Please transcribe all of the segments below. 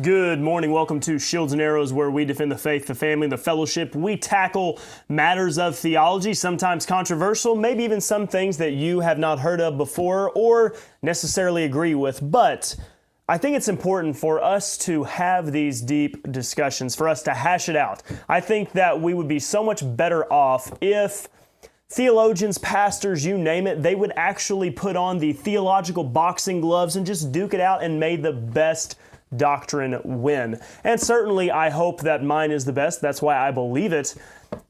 Good morning. Welcome to Shields and Arrows, where we defend the faith, the family, the fellowship. We tackle matters of theology, sometimes controversial, maybe even some things that you have not heard of before or necessarily agree with. But I think it's important for us to have these deep discussions, for us to hash it out. I think that we would be so much better off if theologians, pastors, you name it, they would actually put on the theological boxing gloves and just duke it out and made the best doctrine win. And certainly I hope that mine is the best. That's why I believe it.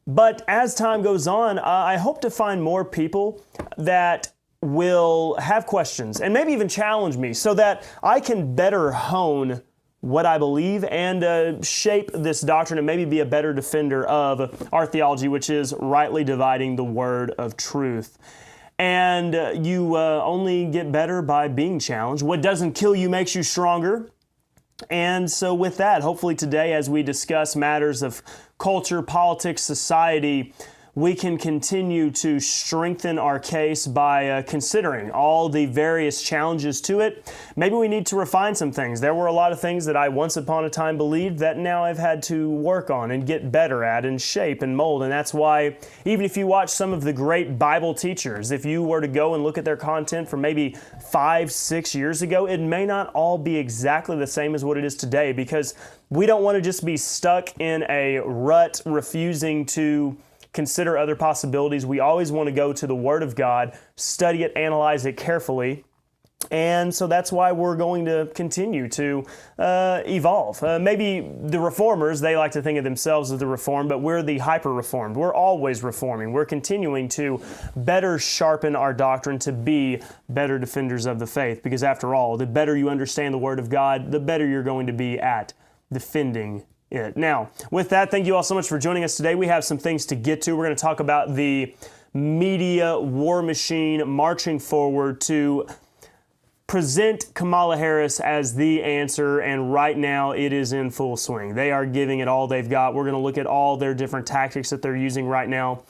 But as time goes on, I hope to find more people that will have questions and maybe even challenge me so that I can better hone what I believe and shape this doctrine and maybe be a better defender of our theology, which is rightly dividing the word of truth. And you only get better by being challenged. What doesn't kill you makes you stronger. And so with that, hopefully today, as we discuss matters of culture, politics, society, we can continue to strengthen our case by considering all the various challenges to it. Maybe we need to refine some things. There were a lot of things that I once upon a time believed that now I've had to work on and get better at and shape and mold. And that's why even if you watch some of the great Bible teachers, if you were to go and look at their content from maybe 5-6 years ago, it may not all be exactly the same as what it is today, because we don't want to just be stuck in a rut refusing to consider other possibilities. We always want to go to the Word of God, study it, analyze it carefully. And so that's why we're going to continue to evolve. Maybe the reformers, they like to think of themselves as the reformed, but we're the hyper-reformed. We're always reforming. We're continuing to better sharpen our doctrine to be better defenders of the faith. Because after all, the better you understand the Word of God, the better you're going to be at defending it. Now, with that, thank you all so much for joining us today. We have some things to get to. We're going to talk about the media war machine marching forward to present Kamala Harris as the answer, and right now it is in full swing. They are giving it all they've got. We're going to look at all their different tactics that they're using right now.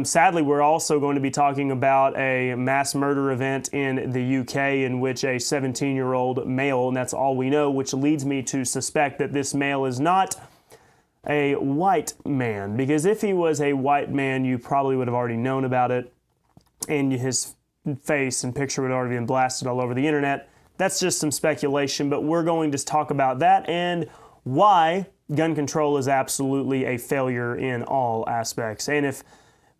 Sadly, we're also going to be talking about a mass murder event in the UK in which a 17-year-old male, and that's all we know, which leads me to suspect that this male is not a white man, because if he was a white man, you probably would have already known about it, and his face and picture would have already been blasted all over the internet. That's just some speculation, but we're going to talk about that and why gun control is absolutely a failure in all aspects. And if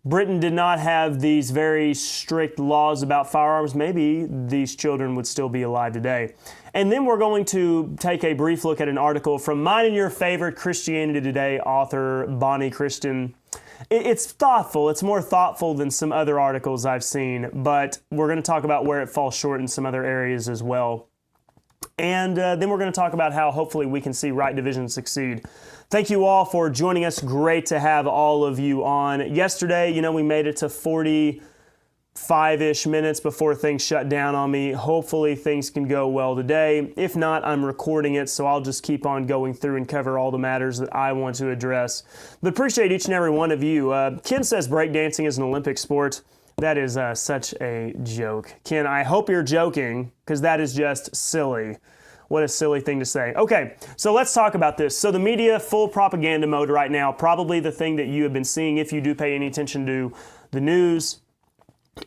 Britain did not have these very strict laws about firearms, maybe these children would still be alive today. And then we're going to take a brief look at an article from mine and your favorite Christianity Today author, Bonnie Christian. It's thoughtful. It's more thoughtful than some other articles I've seen, but we're going to talk about where it falls short in some other areas as well. And then we're going to talk about how hopefully we can see right division succeed. Thank you all for joining us. Great to have all of you on. Yesterday, we made it to 45-ish minutes before things shut down on me. Hopefully things can go well today. If not, I'm recording it, so I'll just keep on going through and cover all the matters that I want to address. But appreciate each and every one of you. Ken says breakdancing is an Olympic sport. That is such a joke. Ken, I hope you're joking, because that is just silly. What a silly thing to say. Okay, so let's talk about this. So the media, full propaganda mode right now. Probably the thing that you have been seeing, if you do pay any attention to the news,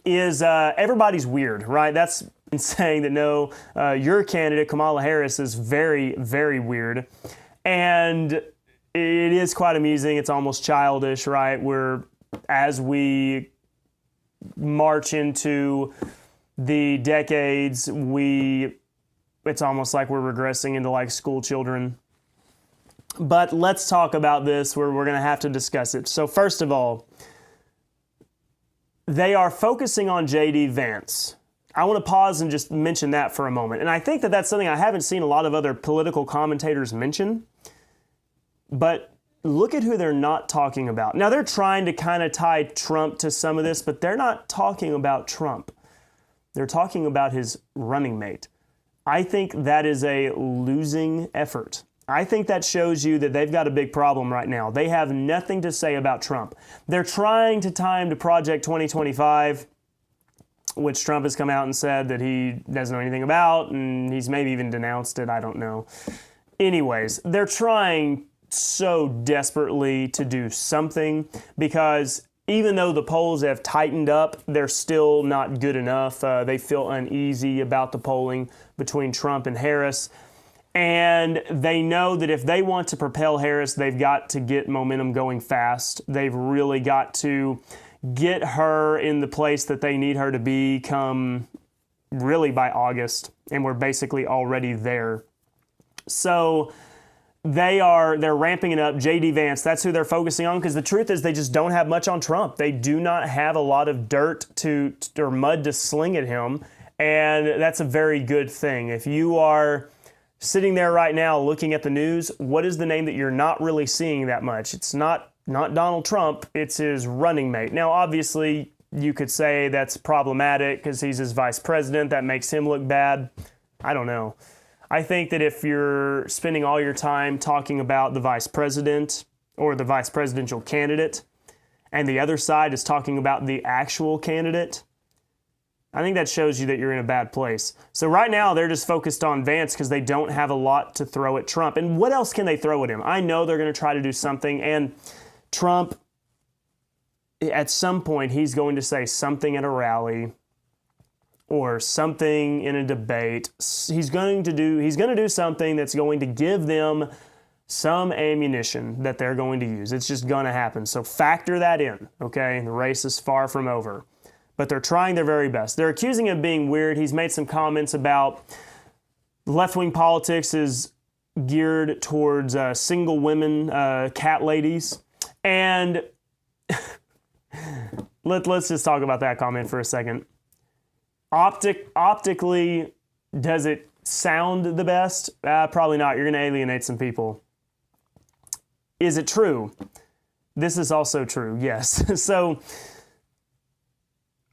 is everybody's weird, right? That's been saying that no, your candidate, Kamala Harris, is very, very weird. And it is quite amusing. It's almost childish, right? As we march into the decades, it's almost like we're regressing into like school children. But let's talk about this. We're going to have to discuss it. So first of all, they are focusing on J.D. Vance. I want to pause and just mention that for a moment. And I think that that's something I haven't seen a lot of other political commentators mention. But look at who they're not talking about. Now, they're trying to kind of tie Trump to some of this, but they're not talking about Trump. They're talking about his running mate. I think that is a losing effort. I think that shows you that they've got a big problem right now. They have nothing to say about Trump. They're trying to tie him to Project 2025, which Trump has come out and said that he doesn't know anything about, and he's maybe even denounced it. I don't know. Anyways, they're trying so desperately to do something because even though the polls have tightened up, they're still not good enough. They feel uneasy about the polling between Trump and Harris. And they know that if they want to propel Harris, they've got to get momentum going fast. They've really got to get her in the place that they need her to be come really by August. And we're basically already there. So they're ramping it up. J.D. Vance, that's who they're focusing on, because the truth is they just don't have much on Trump. They do not have a lot of dirt or mud to sling at him, and that's a very good thing. If you are sitting there right now looking at the news, what is the name that you're not really seeing that much? It's not Donald Trump, it's his running mate. Now, obviously, you could say that's problematic because he's his vice president. That makes him look bad. I don't know. I think that if you're spending all your time talking about the vice president or the vice presidential candidate, and the other side is talking about the actual candidate, I think that shows you that you're in a bad place. So right now, they're just focused on Vance because they don't have a lot to throw at Trump. And what else can they throw at him? I know they're going to try to do something, and Trump, at some point, he's going to say something at a rally or something in a debate. He's going to do something that's going to give them some ammunition that they're going to use. It's just going to happen. So factor that in, okay? The race is far from over. But they're trying their very best. They're accusing him of being weird. He's made some comments about left-wing politics is geared towards single women, cat ladies. And let's just talk about that comment for a second. Optically, does it sound the best? Probably not. You're going to alienate some people. Is it true? This is also true, yes. So,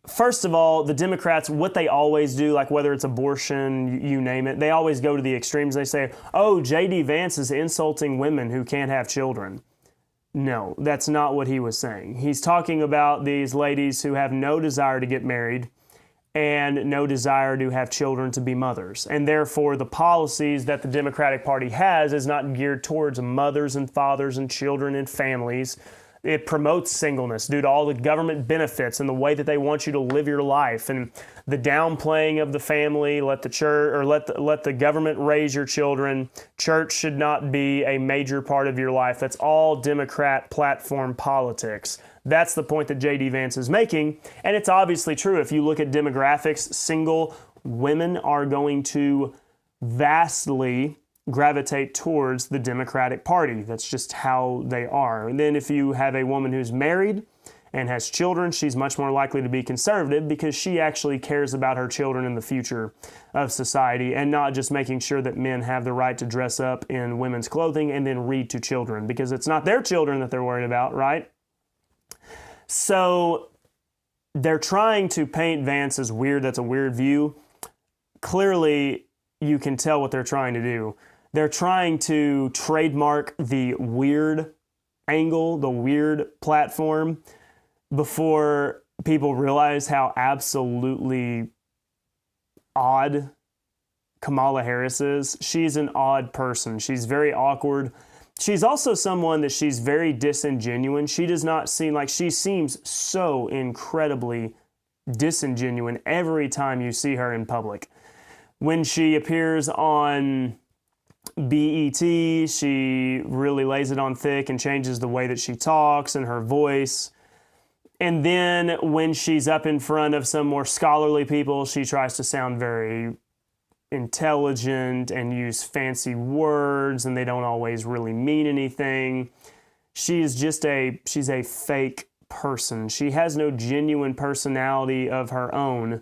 first of all, the Democrats, what they always do, like whether it's abortion, you name it, they always go to the extremes. They say, oh, J.D. Vance is insulting women who can't have children. No, that's not what he was saying. He's talking about these ladies who have no desire to get married and no desire to have children to be mothers. And therefore, the policies that the Democratic Party has is not geared towards mothers and fathers and children and families. It promotes singleness due to all the government benefits and the way that they want you to live your life and the downplaying of the family. Let the church or let the government raise your children. Church should not be a major part of your life. That's all Democrat platform politics. That's the point that J.D. Vance is making, and it's obviously true. If you look at demographics, single women are going to vastly gravitate towards the Democratic Party. That's just how they are. And then if you have a woman who's married and has children, she's much more likely to be conservative because she actually cares about her children and the future of society and not just making sure that men have the right to dress up in women's clothing and then read to children because it's not their children that they're worried about, right? So they're trying to paint Vance as weird. That's a weird view. Clearly, you can tell what they're trying to do. They're trying to trademark the weird angle, the weird platform, before people realize how absolutely odd Kamala Harris is. She's an odd person. She's very awkward. She's also someone that she's very disingenuous. She does not seem like she seems so incredibly disingenuous every time you see her in public. When she appears on BET, she really lays it on thick and changes the way that she talks and her voice. And then when she's up in front of some more scholarly people, she tries to sound very intelligent and use fancy words, and they don't always really mean anything. She's a fake person. She has no genuine personality of her own.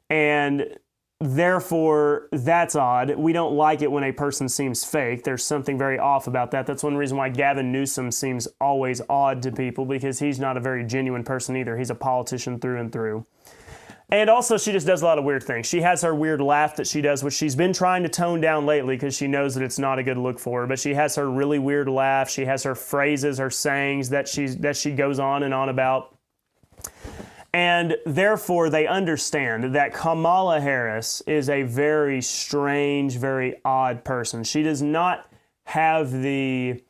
And therefore, that's odd. We don't like it when a person seems fake. There's something very off about that. That's one reason why Gavin Newsom seems always odd to people, because he's not a very genuine person either. He's a politician through and through. And also, she just does a lot of weird things. She has her weird laugh that she does, which she's been trying to tone down lately because she knows that it's not a good look for her. But she has her really weird laugh. She has her phrases, her sayings that she goes on and on about. And therefore, they understand that Kamala Harris is a very strange, very odd person. She does not have the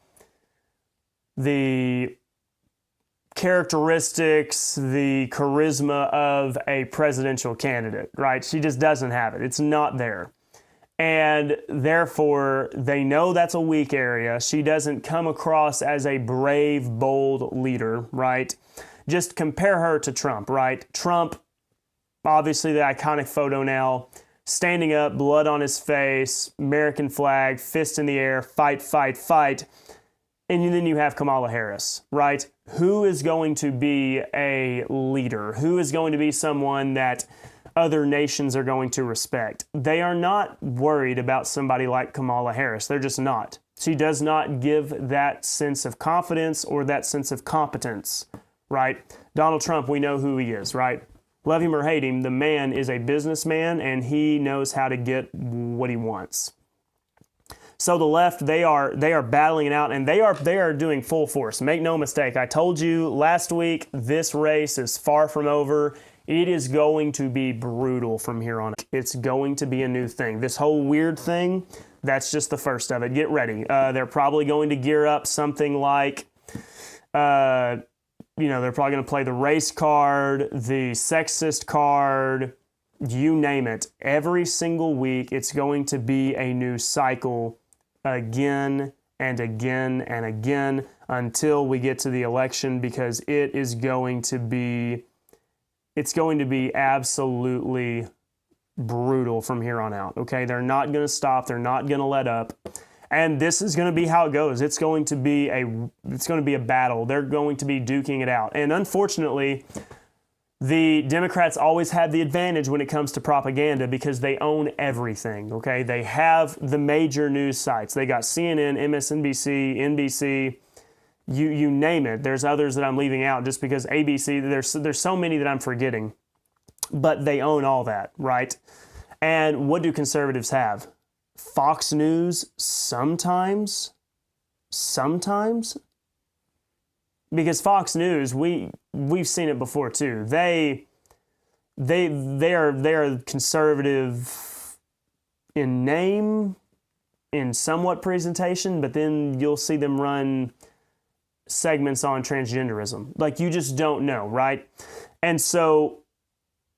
characteristics, the charisma of a presidential candidate, right? She just doesn't have it. It's not there. And therefore, they know that's a weak area. She doesn't come across as a brave, bold leader, right? Just compare her to Trump, right? Trump, obviously the iconic photo now, standing up, blood on his face, American flag, fist in the air, fight, fight, fight. And then you have Kamala Harris, right? Who is going to be a leader? Who is going to be someone that other nations are going to respect? They are not worried about somebody like Kamala Harris. They're just not. She does not give that sense of confidence or that sense of competence, right? Donald Trump, we know who he is, right? Love him or hate him, the man is a businessman and he knows how to get what he wants. So the left, they are battling it out, and they are doing full force. Make no mistake. I told you last week, this race is far from over. It is going to be brutal from here on. It's going to be a new thing. This whole weird thing, that's just the first of it. Get ready. They're probably going to gear up something like, they're probably going to play the race card, the sexist card, you name it. Every single week, it's going to be a new cycle again and again and again until we get to the election, because it's going to be absolutely brutal from here on out. Okay, they're not going to stop. They're not going to let up. And this is going to be how it goes. It's going to be a battle. They're going to be duking it out. And unfortunately, the Democrats always have the advantage when it comes to propaganda because they own everything, okay? They have the major news sites. They got CNN, MSNBC, NBC, you name it. There's others that I'm leaving out just because ABC, there's so many that I'm forgetting. But they own all that, right? And what do conservatives have? Fox News sometimes. Because Fox News, we've seen it before too. They are conservative in name, in somewhat presentation, but then you'll see them run segments on transgenderism. Like, you just don't know, right? And so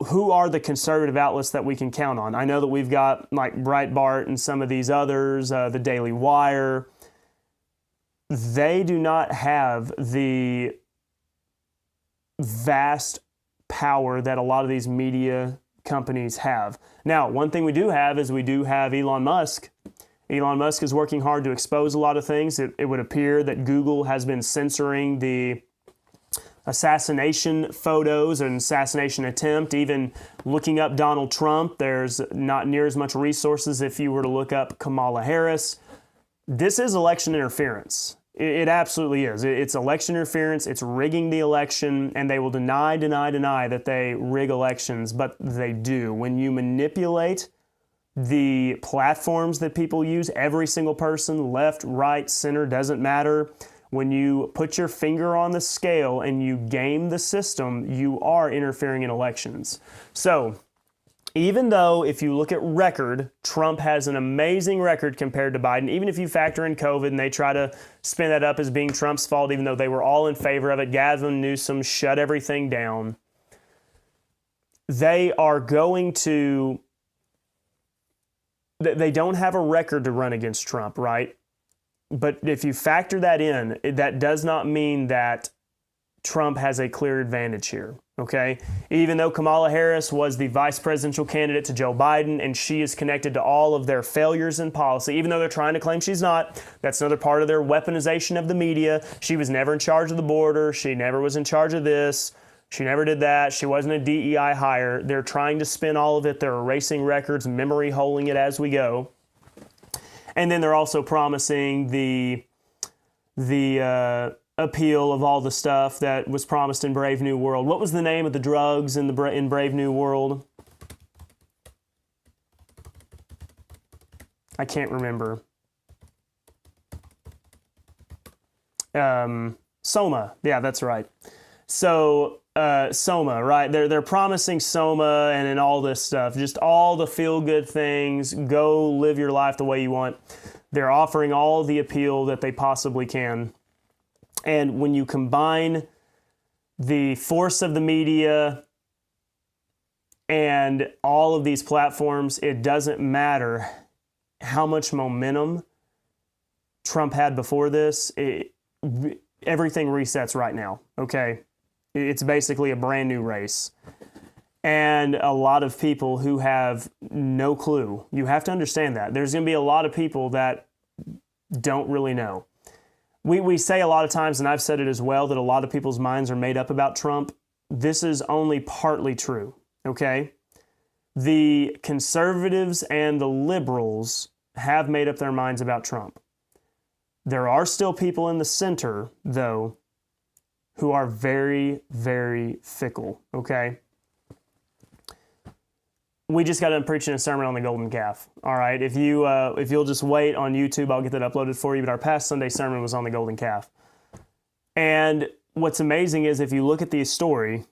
who are the conservative outlets that we can count on? I know that we've got like Breitbart and some of these others, the Daily Wire. They do not have the vast power that a lot of these media companies have. Now, one thing we do have is we do have Elon Musk. Elon Musk is working hard to expose a lot of things. It would appear that Google has been censoring the assassination photos and assassination attempt, even looking up Donald Trump. There's not near as much resources if you were to look up Kamala Harris. This is election interference. It absolutely is. It's election interference. It's rigging the election, and they will deny that they rig elections, but they do. When you manipulate the platforms that people use, every single person, left, right, center, doesn't matter. When you put your finger on the scale and you game the system, you are interfering in elections. So, even though if you look at record, Trump has an amazing record compared to Biden, even if you factor in COVID and they try to spin that up as being Trump's fault, even though they were all in favor of it, Gavin Newsom shut everything down, they don't have a record to run against Trump, right? But if you factor that in, that does not mean that Trump has a clear advantage here, okay? Even though Kamala Harris was the vice presidential candidate to Joe Biden, and she is connected to all of their failures in policy, even though they're trying to claim she's not, that's another part of their weaponization of the media. She was never in charge of the border. She never was in charge of this. She never did that. She wasn't a DEI hire. They're trying to spin all of it. They're erasing records, memory holing it as we go. And then they're also promising the appeal of all the stuff that was promised in Brave New World. What was the name of the drugs in Brave New World? I can't remember. Soma. Yeah, that's right. So Soma, right? They're promising Soma and all this stuff, just all the feel-good things. Go live your life the way you want. They're offering all the appeal that they possibly can. And when you combine the force of the media and all of these platforms, it doesn't matter how much momentum Trump had before this. Everything resets right now, okay? It's basically a brand new race. And a lot of people who have no clue, you have to understand that. There's going to be a lot of people that don't really know. We say a lot of times, and I've said it as well, that a lot of people's minds are made up about Trump. This is only partly true, okay? The conservatives and the liberals have made up their minds about Trump. There are still people in the center, though, who are very, very fickle, okay? We just got done preaching a sermon on the golden calf, all right? If you'll just wait on YouTube, I'll get that uploaded for you, but our past Sunday sermon was on the golden calf. And what's amazing is if you look at the story,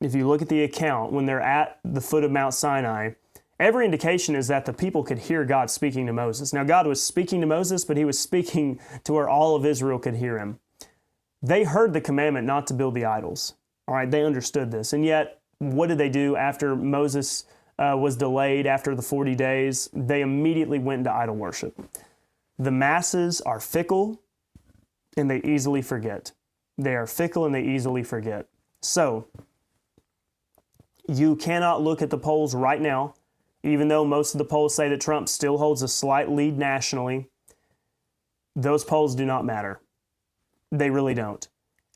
if you look at the account, when they're at the foot of Mount Sinai, every indication is that the people could hear God speaking to Moses. Now, God was speaking to Moses, but he was speaking to where all of Israel could hear him. They heard the commandment not to build the idols. All right, they understood this. And yet, what did they do after Moses was delayed after the 40 days? They immediately went into idol worship. The masses are fickle, and they easily forget. They are fickle, and they easily forget. So, you cannot look at the polls right now, even though most of the polls say that Trump still holds a slight lead nationally. Those polls do not matter. They really don't.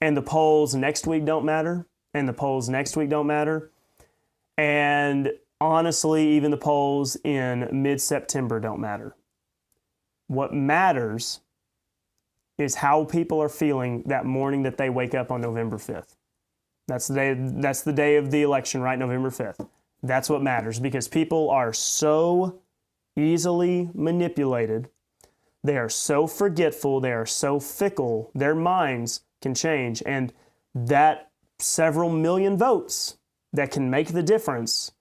And the polls next week don't matter. And the polls next week don't matter. And honestly, even the polls in mid-September don't matter. What matters is how people are feeling that morning that they wake up on November 5th. That's the day of the election, right? November 5th. That's what matters, because people are so easily manipulated. They are so forgetful. They are so fickle. Their minds can change. And that several million votes that can make the difference,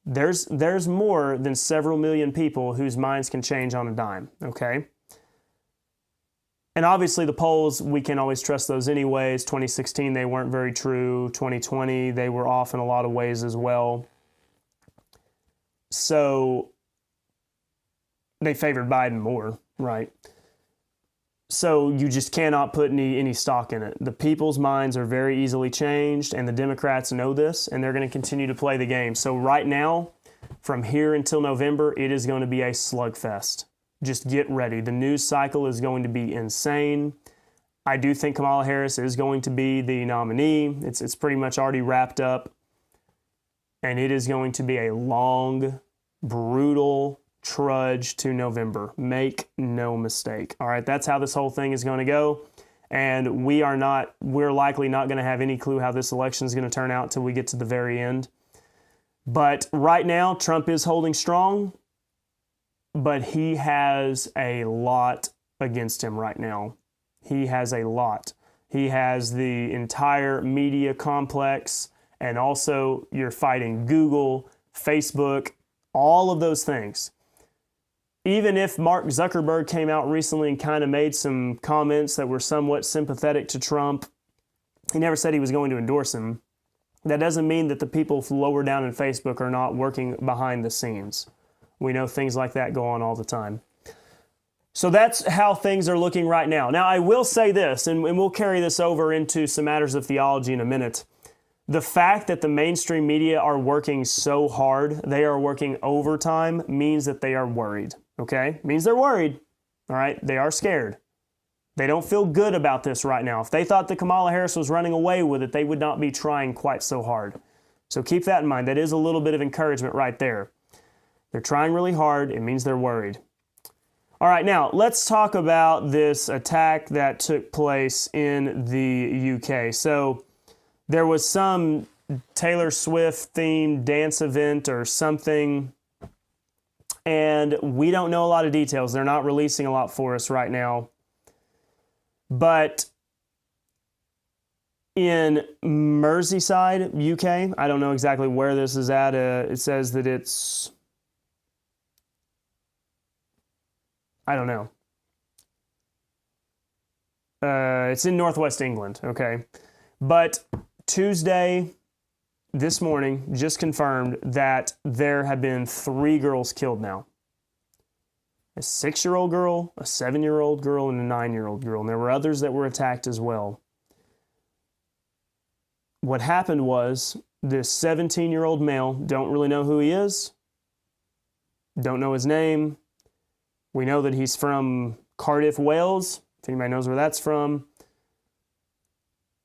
there's more than several million people whose minds can change on a dime, okay? And obviously the polls, we can't always trust those anyways. 2016, they weren't very true. 2020, they were off in a lot of ways as well. So they favored Biden more, right? So you just cannot put any stock in it. The people's minds are very easily changed, and the Democrats know this, and they're going to continue to play the game. So right now, from here until November, it is going to be a slugfest. Just get ready. The news cycle is going to be insane. I do think Kamala Harris is going to be the nominee. It's pretty much already wrapped up. And it is going to be a long, brutal trudge to November. Make no mistake. All right, that's how this whole thing is going to go. And we're likely not going to have any clue how this election is going to turn out until we get to the very end. But right now, Trump is holding strong, but he has a lot against him right now. He has a lot. He has the entire media complex, and also you're fighting Google, Facebook, all of those things. Even if Mark Zuckerberg came out recently and kind of made some comments that were somewhat sympathetic to Trump, he never said he was going to endorse him. That doesn't mean that the people lower down in Facebook are not working behind the scenes. We know things like that go on all the time. So that's how things are looking right now. Now, I will say this, and we'll carry this over into some matters of theology in a minute. The fact that the mainstream media are working so hard, they are working overtime, means that they are worried, okay? Means they're worried, all right? They are scared. They don't feel good about this right now. If they thought that Kamala Harris was running away with it, they would not be trying quite so hard. So keep that in mind. That is a little bit of encouragement right there. They're trying really hard. It means they're worried. All right, now let's talk about this attack that took place in the UK. So there was some Taylor Swift themed dance event or something, and we don't know a lot of details. They're not releasing a lot for us right now. But in Merseyside, UK. I don't know exactly where this is at. It says that it's, I don't know. It's in northwest England, okay? But Tuesday, this morning, just confirmed that there have been 3 girls killed now. A 6-year-old girl, a 7-year-old girl, and a 9-year-old girl. And there were others that were attacked as well. What happened was this 17-year-old male, don't really know who he is, don't know his name. We know that he's from Cardiff, Wales, if anybody knows where that's from.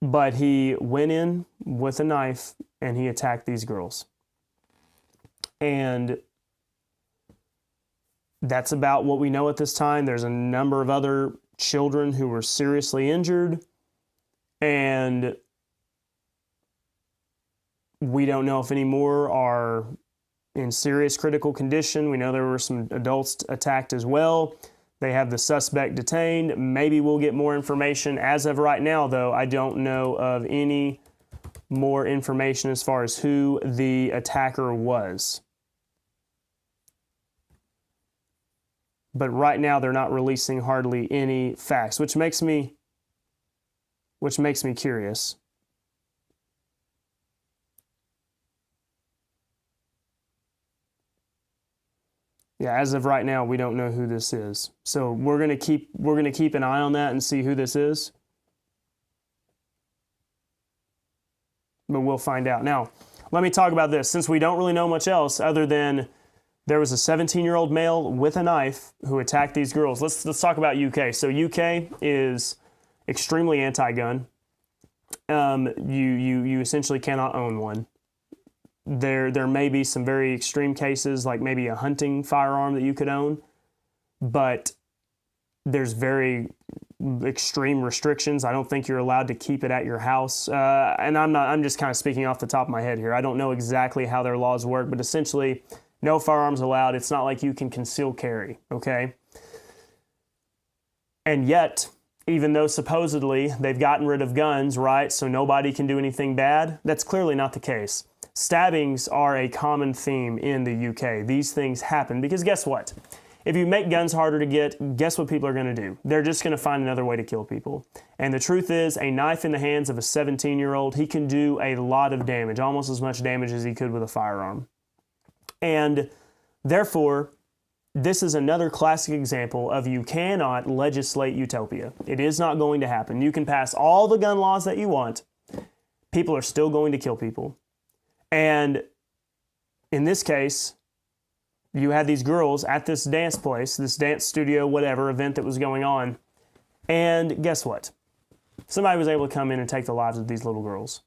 But he went in with a knife and he attacked these girls. And that's about what we know at this time. There's a number of other children who were seriously injured, and we don't know if any more are in serious critical condition. We know there were some adults attacked as well. They have the suspect detained. Maybe we'll get more information. As of right now, though, I don't know of any more information as far as who the attacker was. But right now, they're not releasing hardly any facts, which makes me curious. Yeah, as of right now, we don't know who this is. So we're gonna keep an eye on that and see who this is. But we'll find out. Now, let me talk about this. Since we don't really know much else other than there was a 17-year-old male with a knife who attacked these girls. Let's talk about UK. So UK is extremely anti-gun. You essentially cannot own one. There may be some very extreme cases, like maybe a hunting firearm that you could own, but there's very extreme restrictions. I don't think you're allowed to keep it at your house. And I'm just kind of speaking off the top of my head here. I don't know exactly how their laws work, but essentially, no firearms allowed. It's not like you can conceal carry, okay? And yet, even though supposedly they've gotten rid of guns, right, so nobody can do anything bad, that's clearly not the case. Stabbings are a common theme in the UK. These things happen because guess what? If you make guns harder to get, guess what people are going to do? They're just going to find another way to kill people. And the truth is, a knife in the hands of a 17-year-old, he can do a lot of damage, almost as much damage as he could with a firearm. And therefore, this is another classic example of you cannot legislate utopia. It is not going to happen. You can pass all the gun laws that you want. People are still going to kill people. And in this case, you had these girls at this dance place, this dance studio, whatever event that was going on. And guess what? Somebody was able to come in and take the lives of these little girls.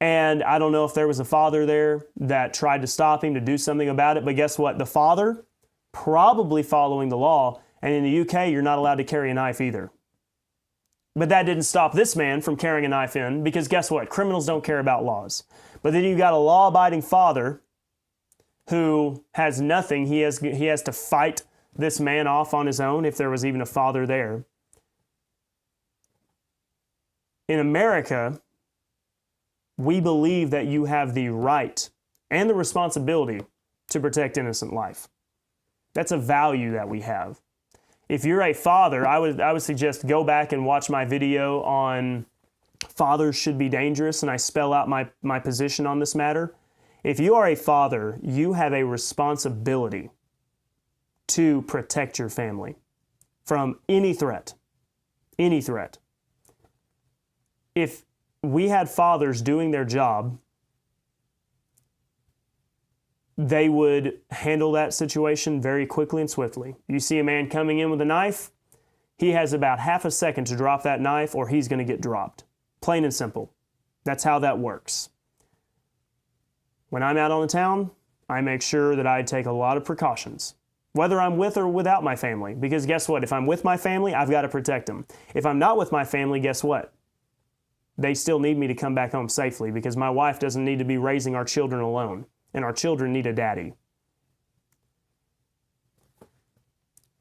And I don't know if there was a father there that tried to stop him to do something about it, but guess what? The father, probably following the law, and in the UK, you're not allowed to carry a knife either. But that didn't stop this man from carrying a knife in, because guess what? Criminals don't care about laws. But then you got a law-abiding father who has nothing. He has to fight this man off on his own, if there was even a father there. In America, we believe that you have the right and the responsibility to protect innocent life. That's a value that we have. If you're a father, I would suggest go back and watch my video on fathers should be dangerous, and I spell out my position on this matter. If you are a father, you have a responsibility to protect your family from any threat. Any threat. If we had fathers doing their job, they would handle that situation very quickly and swiftly. You see a man coming in with a knife, he has about half a second to drop that knife or he's going to get dropped. Plain and simple. That's how that works. When I'm out on the town, I make sure that I take a lot of precautions, whether I'm with or without my family, because guess what? If I'm with my family, I've got to protect them. If I'm not with my family, guess what? They still need me to come back home safely, because my wife doesn't need to be raising our children alone, and our children need a daddy.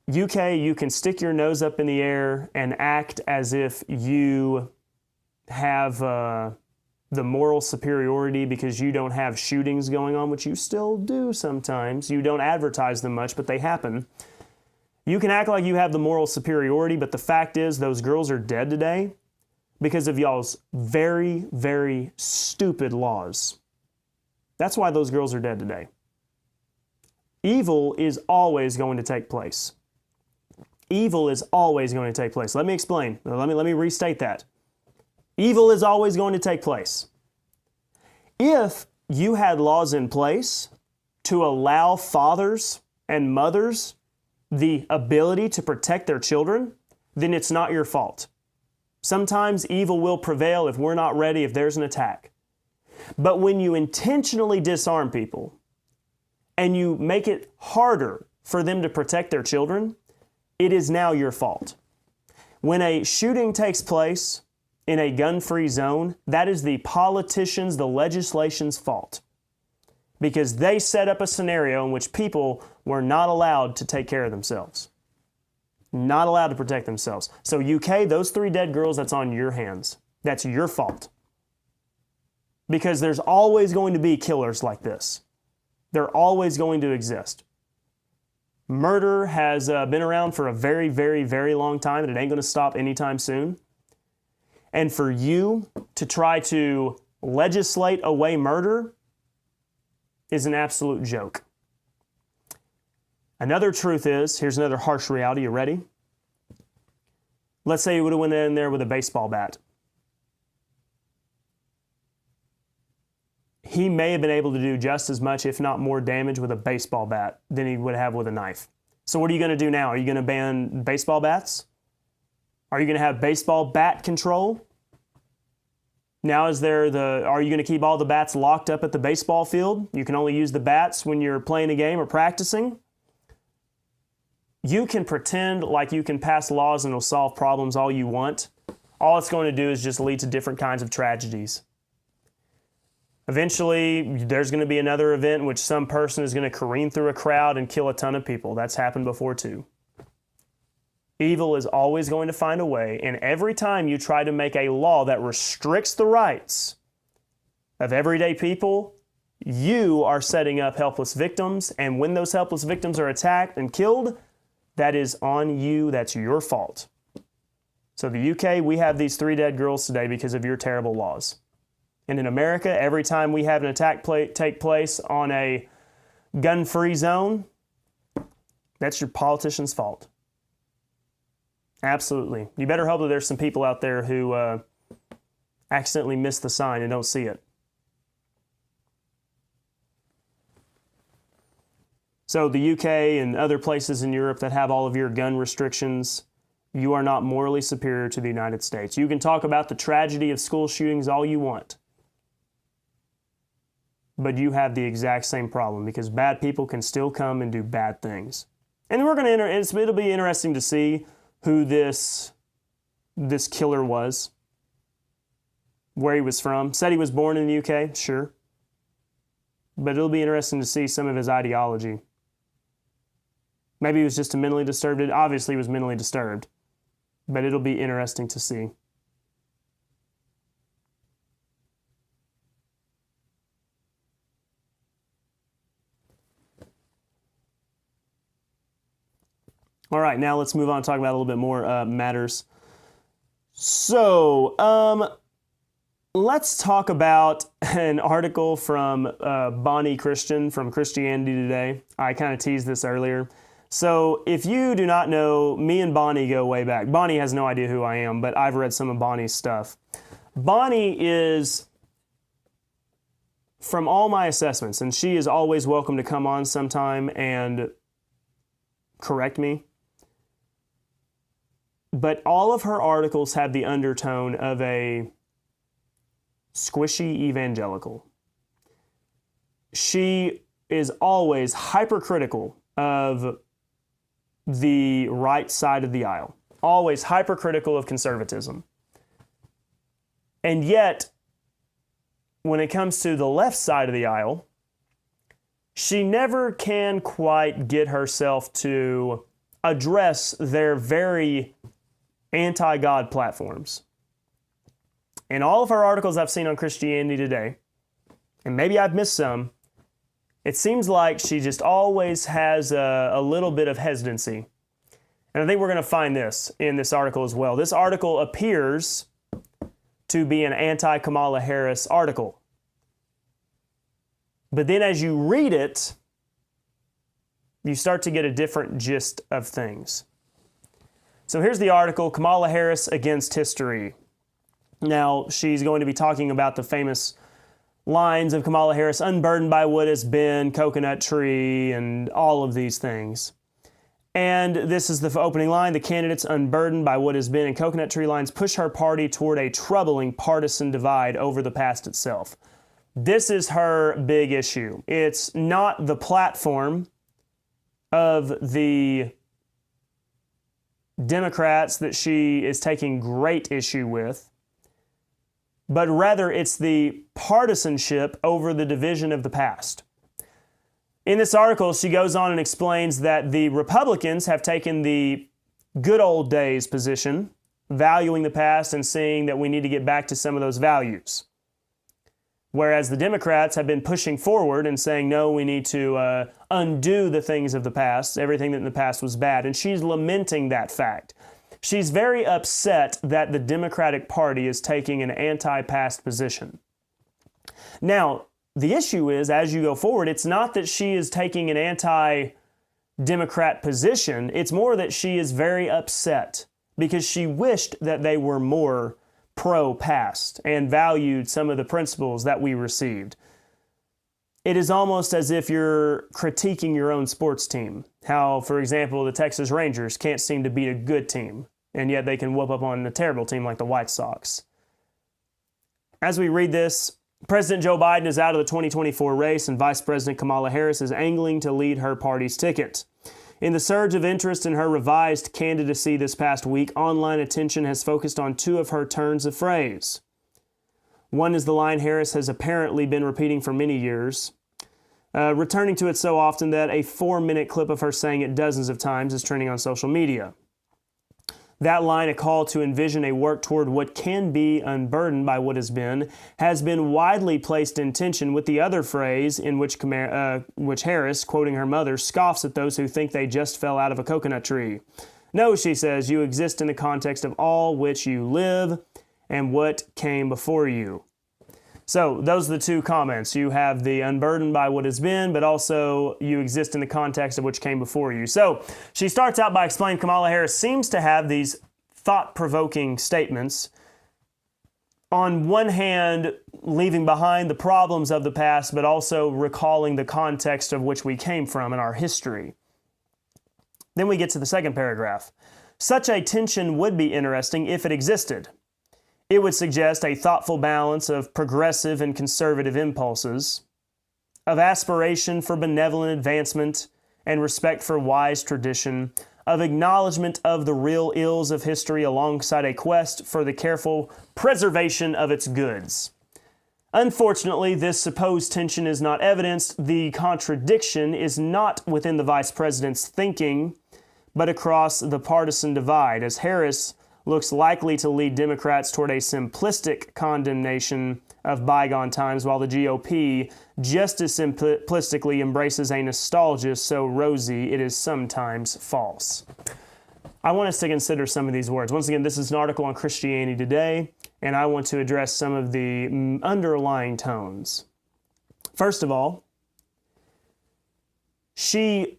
UK, you can stick your nose up in the air and act as if you have the moral superiority because you don't have shootings going on, which you still do sometimes. You don't advertise them much, but they happen. You can act like you have the moral superiority, but the fact is those girls are dead today because of y'all's very, very stupid laws. That's why those girls are dead today. Evil is always going to take place. Evil is always going to take place. Let me explain. Let me restate that. Evil is always going to take place. If you had laws in place to allow fathers and mothers the ability to protect their children, then it's not your fault. Sometimes evil will prevail if we're not ready, if there's an attack. But when you intentionally disarm people and you make it harder for them to protect their children, it is now your fault. When a shooting takes place in a gun-free zone, that is the politicians, the legislation's fault. Because they set up a scenario in which people were not allowed to take care of themselves. Not allowed to protect themselves. So UK, those 3 dead girls, that's on your hands. That's your fault. Because there's always going to be killers like this. They're always going to exist. Murder has been around for a very, very, very long time, and it ain't going to stop anytime soon. And for you to try to legislate away murder is an absolute joke. Another truth is, here's another harsh reality. You ready? Let's say you would have went in there with a baseball bat. He may have been able to do just as much, if not more damage with a baseball bat than he would have with a knife. So what are you going to do now? Are you going to ban baseball bats? Are you going to have baseball bat control? Now are you going to keep all the bats locked up at the baseball field? You can only use the bats when you're playing a game or practicing? You can pretend like you can pass laws and it'll solve problems all you want. All it's going to do is just lead to different kinds of tragedies. Eventually, there's going to be another event in which some person is going to careen through a crowd and kill a ton of people. That's happened before too. Evil is always going to find a way, and every time you try to make a law that restricts the rights of everyday people, you are setting up helpless victims, and when those helpless victims are attacked and killed, that is on you. That's your fault. So the UK, we have these 3 dead girls today because of your terrible laws. And in America, every time we have an attack take place on a gun-free zone, that's your politician's fault. Absolutely. You better hope that there's some people out there who accidentally miss the sign and don't see it. So the UK and other places in Europe that have all of your gun restrictions, you are not morally superior to the United States. You can talk about the tragedy of school shootings all you want, but you have the exact same problem because bad people can still come and do bad things. And it'll be interesting to see who this killer was, where he was from. Said he was born in the UK, sure. But it'll be interesting to see some of his ideology. Maybe he was just a mentally disturbed. Obviously, he was mentally disturbed. But it'll be interesting to see. All right, now let's move on and talk about a little bit more matters. So, let's talk about an article from Bonnie Christian from Christianity Today. I kind of teased this earlier. So, if you do not know, me and Bonnie go way back. Bonnie has no idea who I am, but I've read some of Bonnie's stuff. Bonnie is, from all my assessments, and she is always welcome to come on sometime and correct me, but all of her articles have the undertone of a squishy evangelical. She is always hypercritical of the right side of the aisle, always hypercritical of conservatism. And yet, when it comes to the left side of the aisle, she never can quite get herself to address their very anti-God platforms. in all of her articles I've seen on Christianity Today, and maybe I've missed some, it seems like she just always has a little bit of hesitancy. And I think we're going to find this in this article as well. This article appears to be an anti-Kamala Harris article. But then as you read it, you start to get a different gist of things. So here's the article, Kamala Harris Against History. Now, she's going to be talking about the famous lines of Kamala Harris, unburdened by what has been, coconut tree, and all of these things. And this is the opening line, the candidates unburdened by what has been and coconut tree lines push her party toward a troubling partisan divide over the past itself. This is her big issue. It's not the platform of the Democrats that she is taking great issue with, but rather it's the partisanship over the division of the past. In this article, she goes on and explains that the Republicans have taken the good old days position, valuing the past and seeing that we need to get back to some of those values. Whereas the Democrats have been pushing forward and saying, no, we need to undo the things of the past, everything that in the past was bad. And she's lamenting that fact. She's very upset that the Democratic Party is taking an anti-past position. Now, the issue is, as you go forward, it's not that she is taking an anti-Democrat position. It's more that she is very upset because she wished that they were more pro-past and valued some of the principles that we received. It is almost as if you're critiquing your own sports team. How, for example, the Texas Rangers can't seem to beat a good team, and yet they can whoop up on a terrible team like the White Sox. As we read this, President Joe Biden is out of the 2024 race, and Vice President Kamala Harris is angling to lead her party's ticket. In the surge of interest in her revised candidacy this past week, online attention has focused on two of her turns of phrase. One is the line Harris has apparently been repeating for many years, returning to it so often that a 4-minute clip of her saying it dozens of times is trending on social media. That line, a call to envision a work toward what can be unburdened by what has been widely placed in tension with the other phrase in which Harris, quoting her mother, scoffs at those who think they just fell out of a coconut tree. No, she says, you exist in the context of all which you live and what came before you. So those are the two comments. You have the unburdened by what has been, but also you exist in the context of which came before you. So she starts out by explaining Kamala Harris seems to have these thought-provoking statements. On one hand, leaving behind the problems of the past, but also recalling the context of which we came from in our history. Then we get to the second paragraph. Such a tension would be interesting if it existed. It would suggest a thoughtful balance of progressive and conservative impulses, of aspiration for benevolent advancement and respect for wise tradition, of acknowledgement of the real ills of history alongside a quest for the careful preservation of its goods. Unfortunately, this supposed tension is not evidenced. The contradiction is not within the vice president's thinking, but across the partisan divide, as Harris looks likely to lead Democrats toward a simplistic condemnation of bygone times, while the GOP just as simplistically embraces a nostalgia so rosy it is sometimes false. I want us to consider some of these words. Once again, this is an article on Christianity Today, and I want to address some of the underlying tones. First of all, she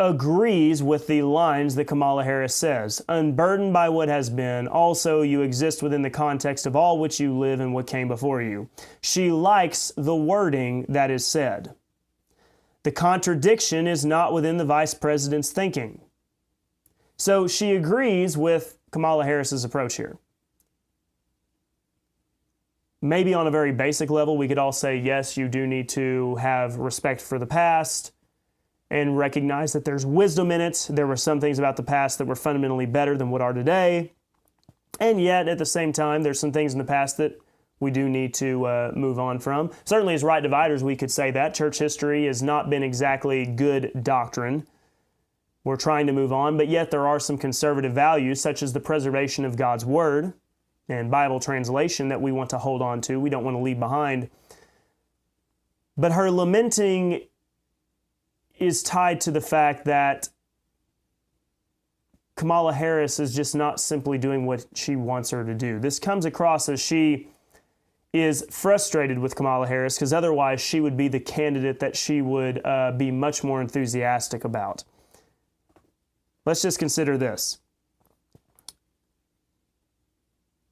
agrees with the lines that Kamala Harris says. Unburdened by what has been, also you exist within the context of all which you live and what came before you. She likes the wording that is said. The contradiction is not within the vice president's thinking. So she agrees with Kamala Harris's approach here. Maybe on a very basic level, we could all say, yes, you do need to have respect for the past and recognize that there's wisdom in it. There were some things about the past that were fundamentally better than what are today. And yet, at the same time, there's some things in the past that we do need to move on from. Certainly, as right dividers, we could say that. Church history has not been exactly good doctrine. We're trying to move on, but yet there are some conservative values, such as the preservation of God's Word and Bible translation that we want to hold on to, we don't want to leave behind. But her lamenting is tied to the fact that Kamala Harris is just not simply doing what she wants her to do. This comes across as she is frustrated with Kamala Harris because otherwise she would be the candidate that she would be much more enthusiastic about. Let's just consider this.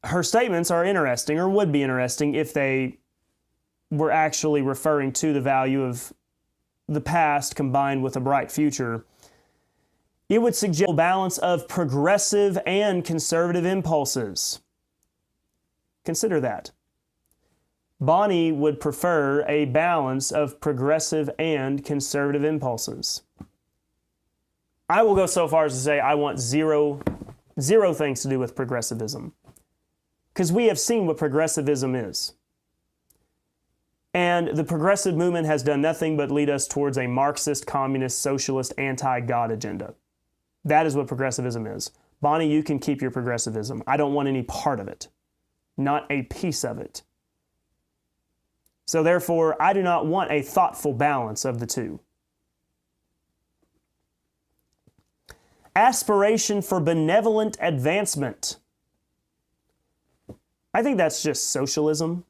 Her statements are interesting, or would be interesting, if they were actually referring to the value of the past combined with a bright future. It would suggest a balance of progressive and conservative impulses. Consider that. Bonnie would prefer a balance of progressive and conservative impulses. I will go so far as to say I want zero things to do with progressivism. Because we have seen what progressivism is. And the progressive movement has done nothing but lead us towards a Marxist, communist, socialist, anti-God agenda. That is what progressivism is. Bonnie, you can keep your progressivism. I don't want any part of it. Not a piece of it. So therefore, I do not want a thoughtful balance of the two. Aspiration for benevolent advancement. I think that's just socialism.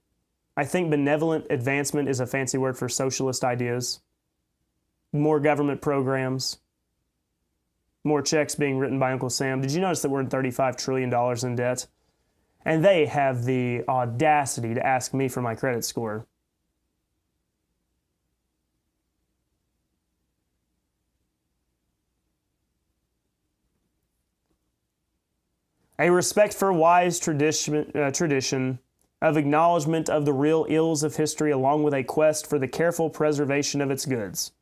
I think benevolent advancement is a fancy word for socialist ideas. More government programs. More checks being written by Uncle Sam. Did you notice that we're in $35 trillion in debt? And they have the audacity to ask me for my credit score. A respect for wise tradition of acknowledgement of the real ills of history along with a quest for the careful preservation of its goods.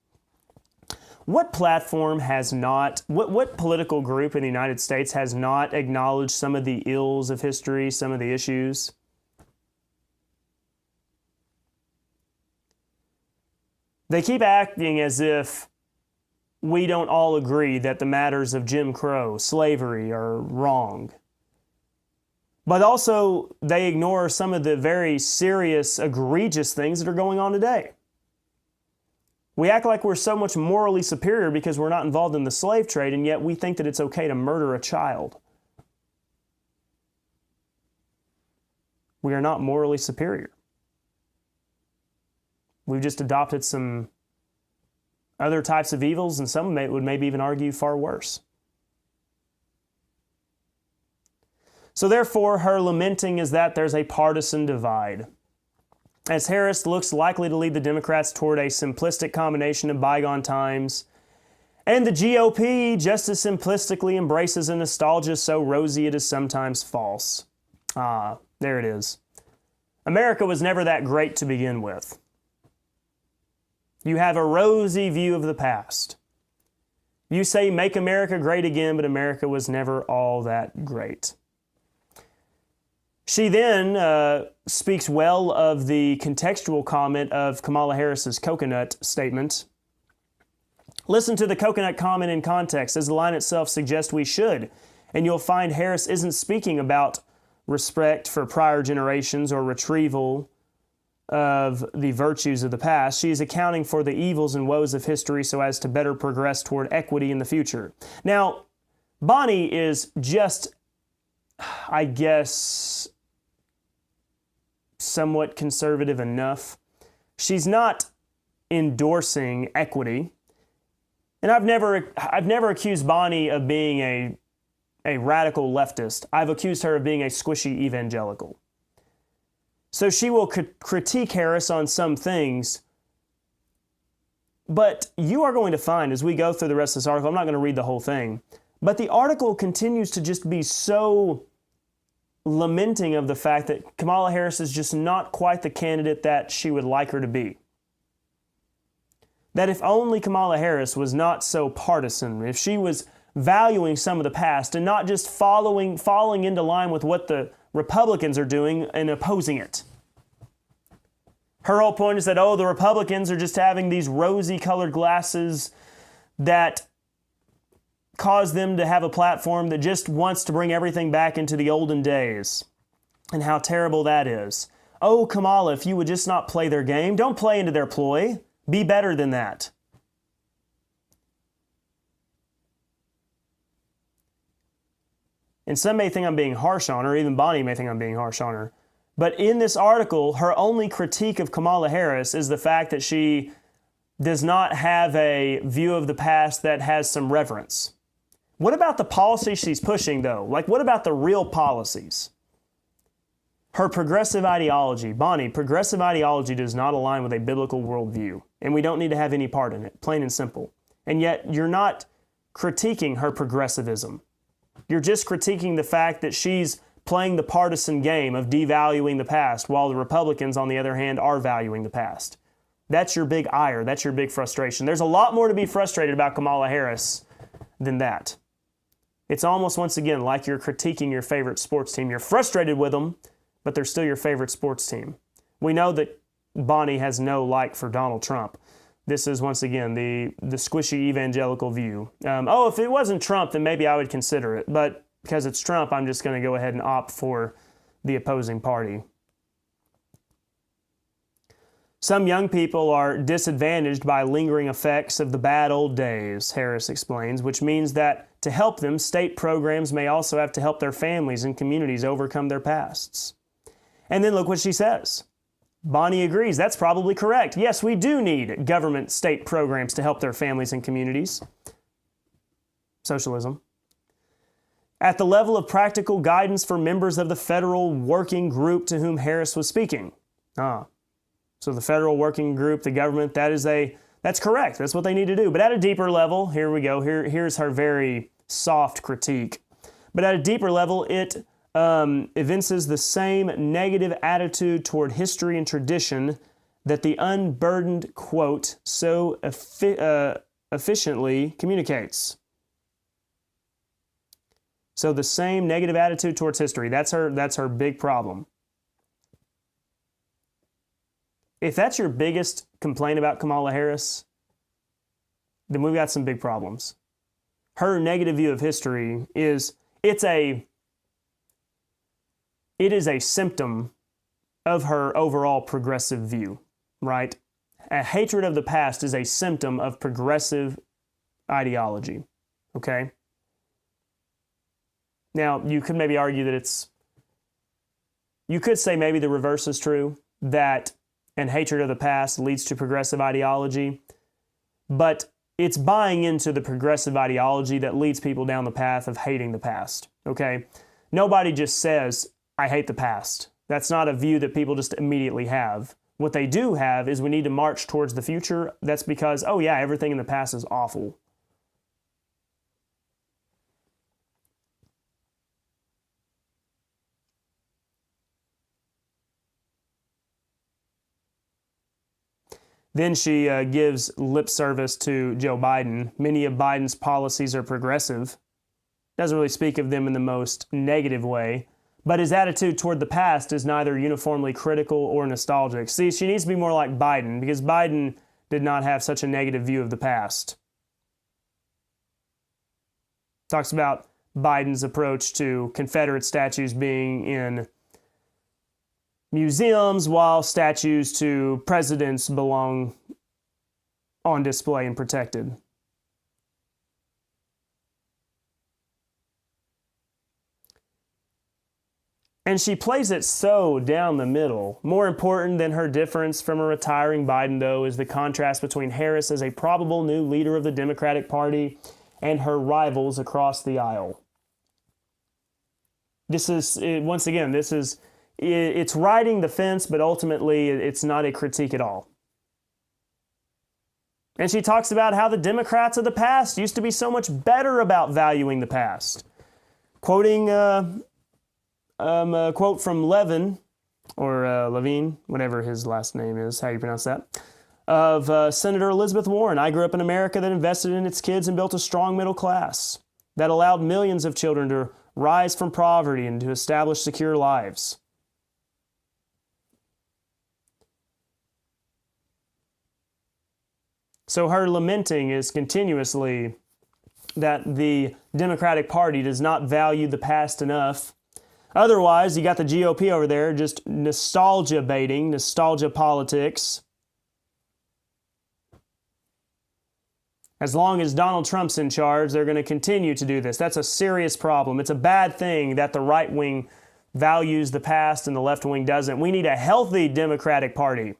What platform has not, what political group in the United States has not acknowledged some of the ills of history, some of the issues? They keep acting as if we don't all agree that the matters of Jim Crow, slavery, are wrong. But also, they ignore some of the very serious, egregious things that are going on today. We act like we're so much morally superior because we're not involved in the slave trade, and yet we think that it's okay to murder a child. We are not morally superior. We've just adopted some other types of evils, and some would maybe even argue far worse. So therefore, her lamenting is that there's a partisan divide. As Harris looks likely to lead the Democrats toward a simplistic combination of bygone times, and the GOP just as simplistically embraces a nostalgia so rosy it is sometimes false. There it is. America was never that great to begin with. You have a rosy view of the past. You say, make America great again, but America was never all that great. She then speaks well of the contextual comment of Kamala Harris's coconut statement. Listen to the coconut comment in context, as the line itself suggests we should, and you'll find Harris isn't speaking about respect for prior generations or retrieval of the virtues of the past. She is accounting for the evils and woes of history so as to better progress toward equity in the future. Now, Bonnie is just, I guess, somewhat conservative enough. She's not endorsing equity. And I've never accused Bonnie of being a radical leftist. I've accused her of being a squishy evangelical. So she will critique Harris on some things, but you are going to find as we go through the rest of this article, I'm not going to read the whole thing, but the article continues to just be so lamenting of the fact that Kamala Harris is just not quite the candidate that she would like her to be. That if only Kamala Harris was not so partisan, if she was valuing some of the past and not just falling into line with what the Republicans are doing and opposing it. Her whole point is that, the Republicans are just having these rosy-colored glasses that cause them to have a platform that just wants to bring everything back into the olden days. and how terrible that is. Oh, Kamala, if you would just not play their game, don't play into their ploy. Be better than that. And some may think I'm being harsh on her, even Bonnie may think I'm being harsh on her. But in this article, her only critique of Kamala Harris is the fact that she does not have a view of the past that has some reverence. What about the policies she's pushing, though? Like, what about the real policies? Her progressive ideology. Bonnie, progressive ideology does not align with a biblical worldview, and we don't need to have any part in it, plain and simple. And yet, you're not critiquing her progressivism. You're just critiquing the fact that she's playing the partisan game of devaluing the past, while the Republicans, on the other hand, are valuing the past. That's your big ire. That's your big frustration. There's a lot more to be frustrated about Kamala Harris than that. It's almost, once again, like you're critiquing your favorite sports team. You're frustrated with them, but they're still your favorite sports team. We know that Bonnie has no like for Donald Trump. This is, once again, the squishy evangelical view. If it wasn't Trump, then maybe I would consider it. But because it's Trump, I'm just going to go ahead and opt for the opposing party. Some young people are disadvantaged by lingering effects of the bad old days, Harris explains, which means that to help them, state programs may also have to help their families and communities overcome their pasts. And then look what she says. Bonnie agrees. That's probably correct. Yes, we do need government state programs to help their families and communities. Socialism. At the level of practical guidance for members of the federal working group to whom Harris was speaking. So the federal working group, the government, that's correct. That's what they need to do. But at a deeper level, here we go. Here's her very soft critique. But at a deeper level, it evinces the same negative attitude toward history and tradition that the unburdened quote so efficiently communicates. So the same negative attitude towards history, that's her big problem. If that's your biggest complaint about Kamala Harris, then we've got some big problems. Her negative view of history is a symptom of her overall progressive view, right? A hatred of the past is a symptom of progressive ideology, okay? Now, you could maybe argue that you could say maybe the reverse is true, that and hatred of the past leads to progressive ideology, but it's buying into the progressive ideology that leads people down the path of hating the past, okay? Nobody just says, I hate the past. That's not a view that people just immediately have. What they do have is we need to march towards the future. That's because, oh yeah, everything in the past is awful. Then she gives lip service to Joe Biden. Many of Biden's policies are progressive. Doesn't really speak of them in the most negative way. But his attitude toward the past is neither uniformly critical or nostalgic. See, she needs to be more like Biden, because Biden did not have such a negative view of the past. Talks about Biden's approach to Confederate statues being in museums, while statues to presidents belong on display and protected. And she plays it so down the middle. More important than her difference from a retiring Biden, though, is the contrast between Harris as a probable new leader of the Democratic Party and her rivals across the aisle. This is, once again, it's riding the fence, but ultimately it's not a critique at all. And she talks about how the Democrats of the past used to be so much better about valuing the past. Quoting a quote from Levin, or Levine, whatever his last name is, how you pronounce that, of Senator Elizabeth Warren. I grew up in America that invested in its kids and built a strong middle class that allowed millions of children to rise from poverty and to establish secure lives. So her lamenting is continuously that the Democratic Party does not value the past enough. Otherwise, you got the GOP over there just nostalgia baiting, nostalgia politics. As long as Donald Trump's in charge, they're going to continue to do this. That's a serious problem. It's a bad thing that the right wing values the past and the left wing doesn't. We need a healthy Democratic Party.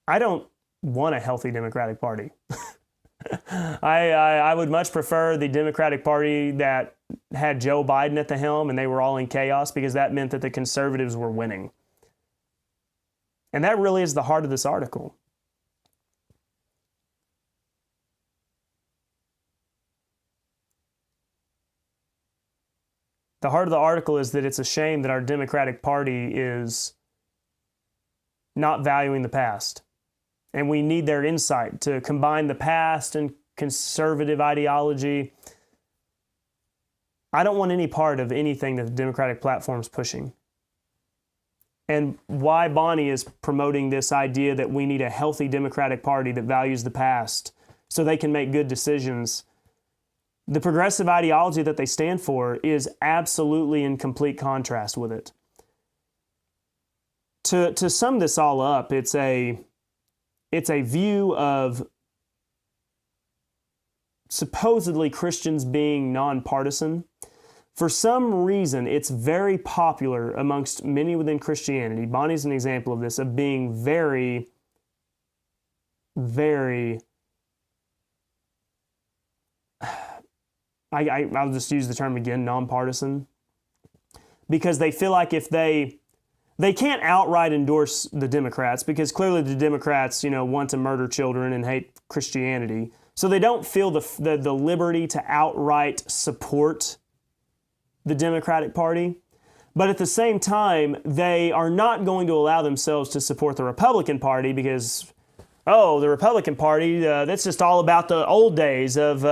I don't want a healthy Democratic Party. I would much prefer the Democratic Party that had Joe Biden at the helm and they were all in chaos, because that meant that the conservatives were winning. And that really is the heart of this article. The heart of the article is that it's a shame that our Democratic Party is not valuing the past. And we need their insight to combine the past and conservative ideology. I don't want any part of anything that the Democratic platform is pushing. And why Bonnie is promoting this idea that we need a healthy Democratic Party that values the past so they can make good decisions. The progressive ideology that they stand for is absolutely in complete contrast with it. To sum this all up, it's a view of supposedly Christians being nonpartisan. For some reason, it's very popular amongst many within Christianity. Bonnie's an example of this, of being very, very, I'll just use the term again, nonpartisan. Because they feel like if they can't outright endorse the Democrats, because clearly the Democrats, want to murder children and hate Christianity. So they don't feel the liberty to outright support the Democratic Party. But at the same time, they are not going to allow themselves to support the Republican Party because, the Republican Party, that's just all about the old days of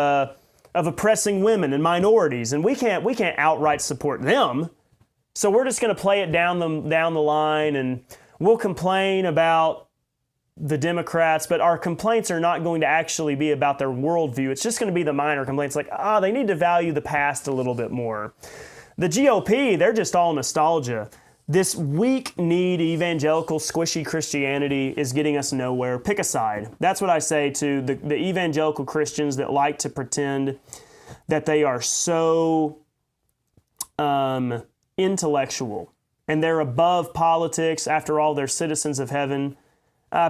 oppressing women and minorities, and we can't outright support them. So we're just going to play it down the line, and we'll complain about the Democrats, but our complaints are not going to actually be about their worldview. It's just going to be the minor complaints like, they need to value the past a little bit more. The GOP, they're just all nostalgia. This weak-kneed evangelical squishy Christianity is getting us nowhere. Pick a side. That's what I say to the evangelical Christians that like to pretend that they are so intellectual and they're above politics. After all, they're citizens of heaven.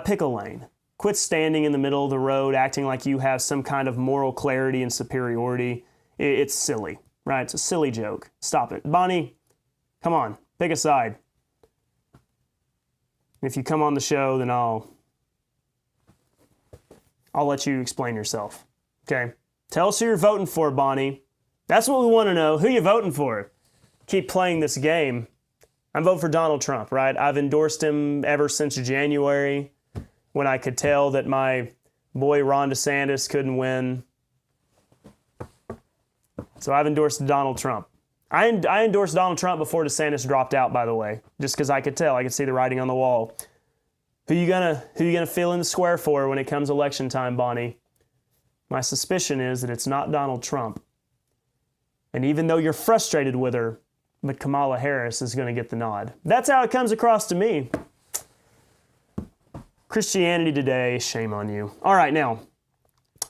Pick a lane. Quit standing in the middle of the road acting like you have some kind of moral clarity and superiority. It's silly, right? It's a silly joke. Stop it. Bonnie, come on. Pick a side. If you come on the show, then I'll let you explain yourself. Okay? Tell us who you're voting for, Bonnie. That's what we want to know. Who you voting for? Keep playing this game. I'm voting for Donald Trump, right? I've endorsed him ever since January when I could tell that my boy Ron DeSantis couldn't win. So I've endorsed Donald Trump. I endorsed Donald Trump before DeSantis dropped out, by the way, just because I could tell. I could see the writing on the wall. Who you gonna fill in the square for when it comes election time, Bonnie? My suspicion is that it's not Donald Trump. And even though you're frustrated with her, but Kamala Harris is going to get the nod. That's how it comes across to me. Christianity Today, shame on you. All right, now,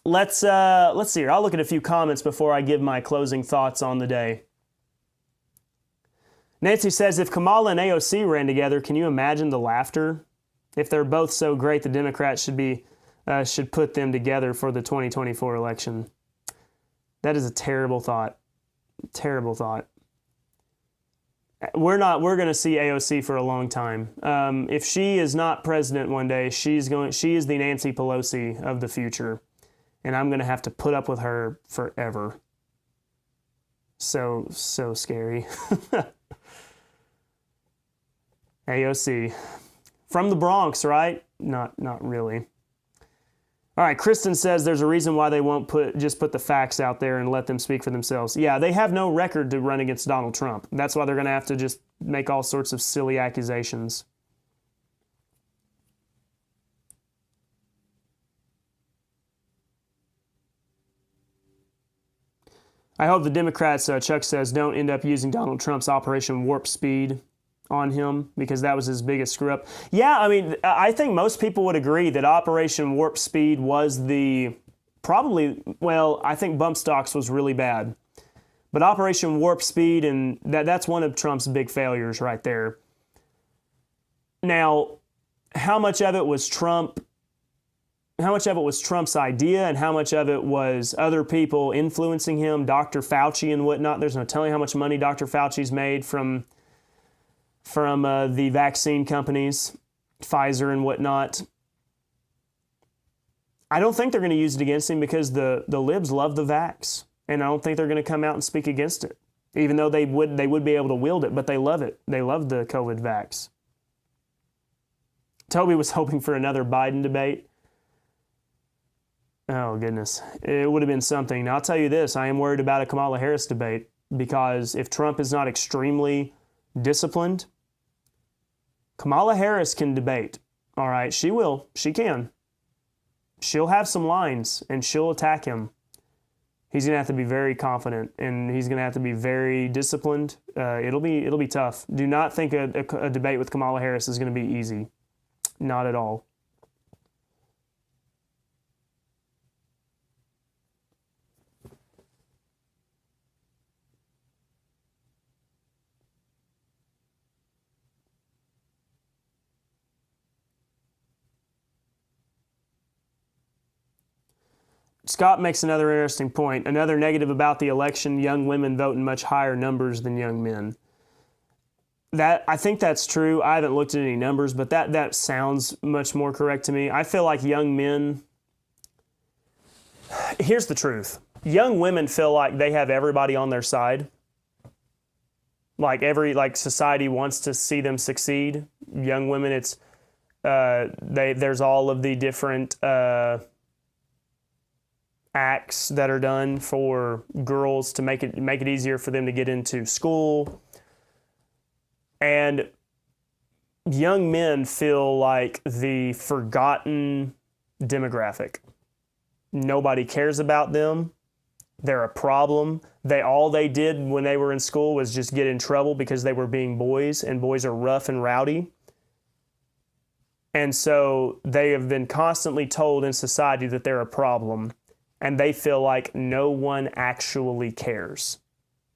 let's see here. I'll look at a few comments before I give my closing thoughts on the day. Nancy says, if Kamala and AOC ran together, can you imagine the laughter? If they're both so great, the Democrats should put them together for the 2024 election. That is a terrible thought. Terrible thought. We're going to see AOC for a long time. If she is not president one day, she is the Nancy Pelosi of the future. And I'm going to have to put up with her forever. So scary. AOC. From the Bronx, right? Not really. All right, Kristen says there's a reason why they won't just put the facts out there and let them speak for themselves. Yeah, they have no record to run against Donald Trump. That's why they're going to have to just make all sorts of silly accusations. I hope the Democrats, Chuck says, don't end up using Donald Trump's Operation Warp Speed on him, because that was his biggest screw up. Yeah, I mean, I think most people would agree that Operation Warp Speed was I think bump stocks was really bad. But Operation Warp Speed, and that's one of Trump's big failures right there. Now, how much of it was Trump's idea, and how much of it was other people influencing him, Dr. Fauci and whatnot? There's no telling how much money Dr. Fauci's made from the vaccine companies, Pfizer and whatnot. I don't think they're going to use it against him, because the libs love the vax, and I don't think they're going to come out and speak against it, even though they would be able to wield it, but they love it. They love the COVID vax. Toby was hoping for another Biden debate. Oh, goodness. It would have been something. Now, I'll tell you this. I am worried about a Kamala Harris debate, because if Trump is not extremely disciplined, Kamala Harris can debate. All right, she will. She can. She'll have some lines, and she'll attack him. He's going to have to be very confident, and he's going to have to be very disciplined. It'll be tough. Do not think a debate with Kamala Harris is going to be easy. Not at all. Scott makes another interesting point. Another negative about the election: young women vote in much higher numbers than young men. I think that's true. I haven't looked at any numbers, but that sounds much more correct to me. I feel like young men, here's the truth. Young women feel like they have everybody on their side. Like society wants to see them succeed. Young women, there's all of the different acts that are done for girls to make it easier for them to get into school. And young men feel like the forgotten demographic. Nobody cares about them. They're a problem. All they did when they were in school was just get in trouble because they were being boys, and boys are rough and rowdy. And so they have been constantly told in society that they're a problem, and they feel like no one actually cares.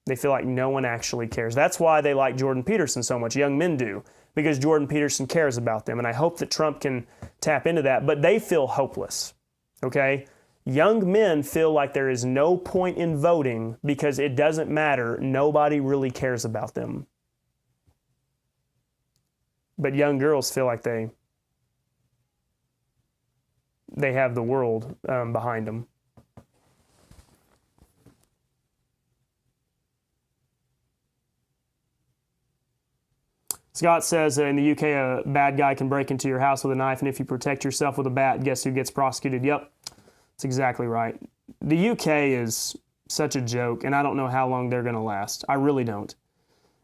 They feel like no one actually cares. That's why they like Jordan Peterson so much. Young men do, because Jordan Peterson cares about them. And I hope that Trump can tap into that. But they feel hopeless, okay? Young men feel like there is no point in voting because it doesn't matter. Nobody really cares about them. But young girls feel like they have the world behind them. Scott says in the UK, a bad guy can break into your house with a knife, and if you protect yourself with a bat, guess who gets prosecuted? Yep, that's exactly right. The UK is such a joke, and I don't know how long they're going to last. I really don't.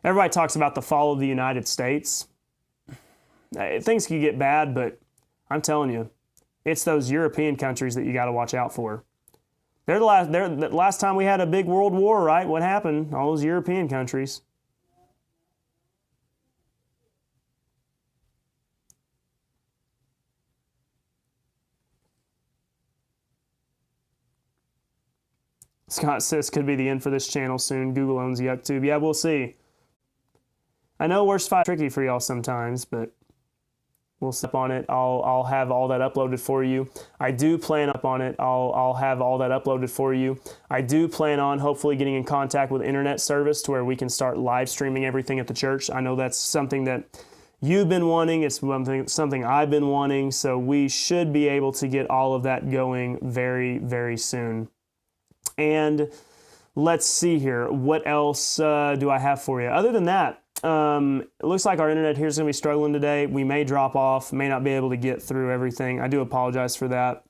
Everybody talks about the fall of the United States. Things can get bad, but I'm telling you, it's those European countries that you got to watch out for. They're the last time we had a big world war, right? What happened? All those European countries. Scott says could be the end for this channel soon. Google owns YouTube. Yeah, we'll see. I know Worst 5 tricky for y'all sometimes, but we'll step on it. I'll have all that uploaded for you. I do plan up on it. I'll have all that uploaded for you. I do plan on hopefully getting in contact with internet service to where we can start live streaming everything at the church. I know that's something that you've been wanting. It's something I've been wanting. So we should be able to get all of that going very, very soon. And let's see here. What else do I have for you? Other than that, it looks like our internet here is going to be struggling today. We may drop off, may not be able to get through everything. I do apologize for that.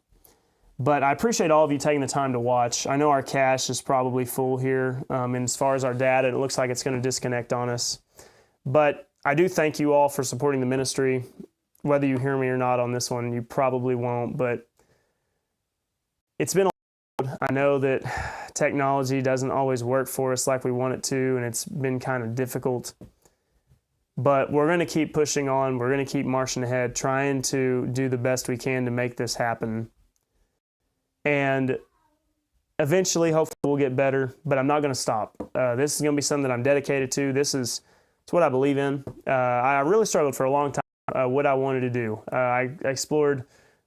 But I appreciate all of you taking the time to watch. I know our cache is probably full here. And as far as our data, it looks like it's going to disconnect on us. But I do thank you all for supporting the ministry. Whether you hear me or not on this one, you probably won't. But it's been I know that technology doesn't always work for us like we want it to, and it's been kind of difficult. But we're going to keep pushing on. We're going to keep marching ahead, trying to do the best we can to make this happen. And eventually, hopefully, we'll get better, but I'm not going to stop. This is going to be something that I'm dedicated to. It's what I believe in. I really struggled for a long time what I wanted to do. I explored